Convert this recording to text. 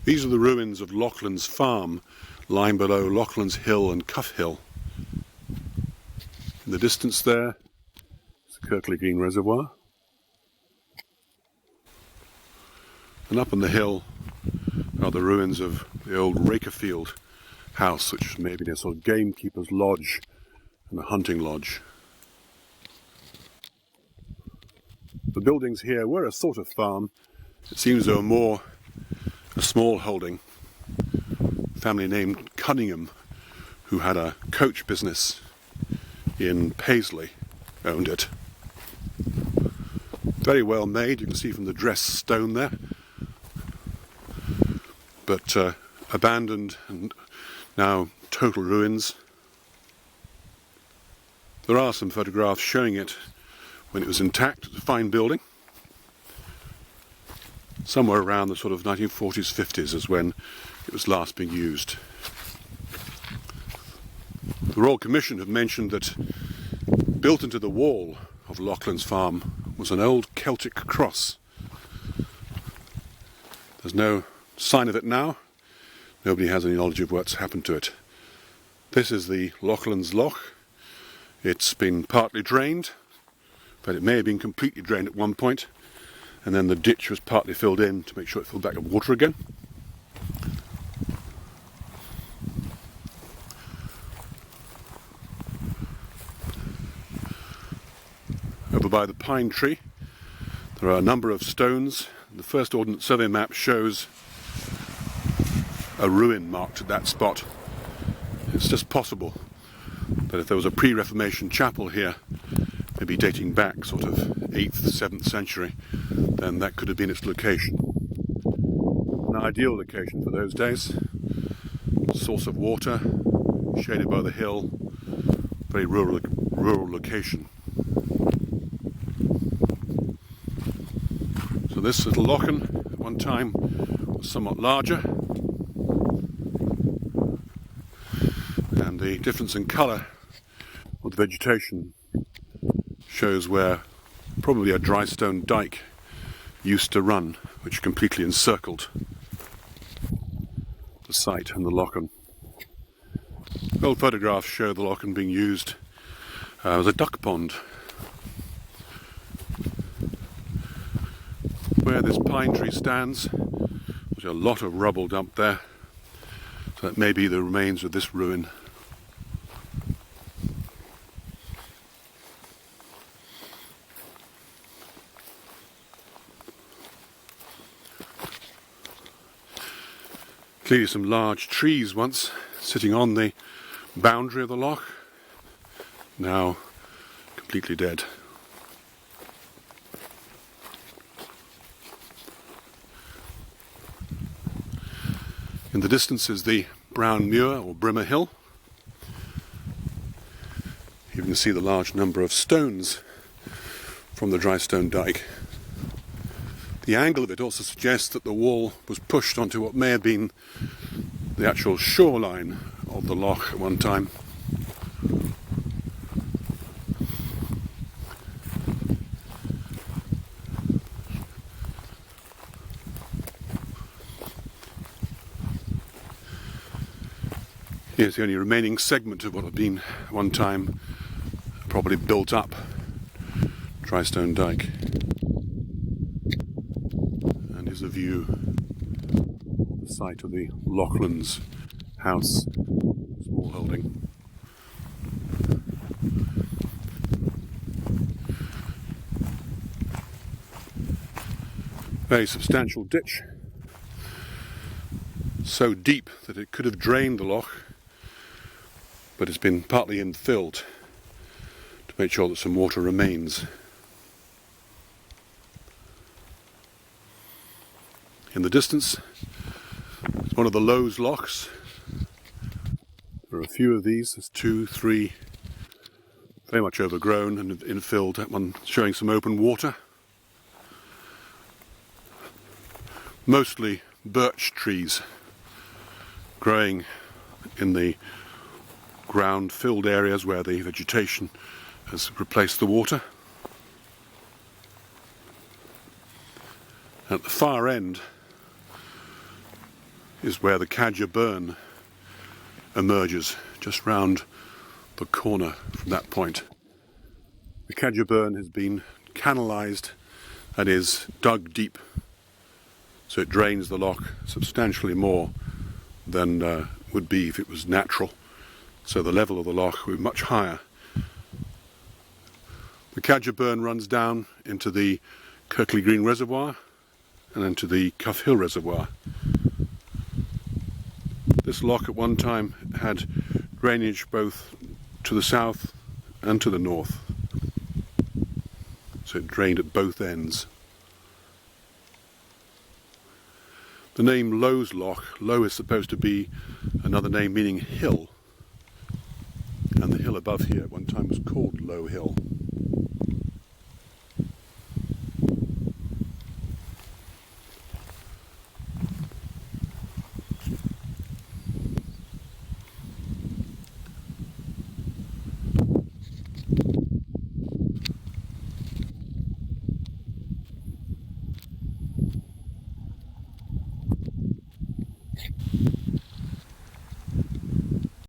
These are the ruins of Lochlands Farm, lying below Lochlands Hill and Cuff Hill. In the distance there is the Kirkleegreen reservoir. And up on the hill are the ruins of the old Rakerfield house, which may be a sort of gamekeeper's lodge and a hunting lodge. The buildings here were a sort of farm. It seems they were more a small holding. A family named Cunningham, who had a coach business in Paisley, owned it. Very well made, you can see from the dressed stone there. But abandoned and now total ruins. There are some photographs showing it when it was intact. It's a fine building. Somewhere around the sort of 1940s, 50s is when it was last being used. The Royal Commission have mentioned that built into the wall of Lochlands Farm was an old Celtic Cross. There's no sign of it now. Nobody has any knowledge of what's happened to it. This is the Lochlands Loch. It's been partly drained, but it may have been completely drained at one point, and then the ditch was partly filled in to make sure it filled back with water again. Over by the pine tree there are a number of stones. The first Ordnance Survey map shows a ruin marked at that spot. It's just possible that if there was a pre-Reformation chapel here, maybe dating back sort of 8th, 7th century, then that could have been its location. An ideal location for those days. Source of water, shaded by the hill, very rural location. So this little Lochan at one time was somewhat larger, and the difference in colour of the vegetation shows where probably a dry stone dike used to run, which completely encircled the site and the Lochan. Old photographs show the Lochan being used as a duck pond. Where this pine tree stands, there's a lot of rubble dumped there, so that may be the remains of this ruin. Clearly some large trees once sitting on the boundary of the loch, now completely dead. In the distance is the Brown Muir or Brimmer Hill. You can see the large number of stones from the dry stone dike. The angle of it also suggests that the wall was pushed onto what may have been the actual shoreline of the loch at one time. Here's the only remaining segment of what had been at one time probably built up dry stone dike. And here's a view of the site of the Lochlands House, small holding. Very substantial ditch, so deep that it could have drained the loch, but it's been partly infilled to make sure that some water remains. In the distance is one of the Lows Lochs. There are a few of these, there's 2, 3, very much overgrown and infilled, that one showing some open water. Mostly birch trees growing in the ground-filled areas where the vegetation has replaced the water. At the far end is where the Cadger Burn emerges, just round the corner from that point. The Cadger Burn has been canalised, that is, dug deep, so it drains the loch substantially more than would be if it was natural. So the level of the loch will be much higher. The Cadger Burn runs down into the Kirkleegreen reservoir and into the Cuff Hill reservoir. This loch at one time had drainage both to the south and to the north, so it drained at both ends. The name Lows Loch, Low is supposed to be another name meaning hill, and the hill above here at one time was called Low Hill.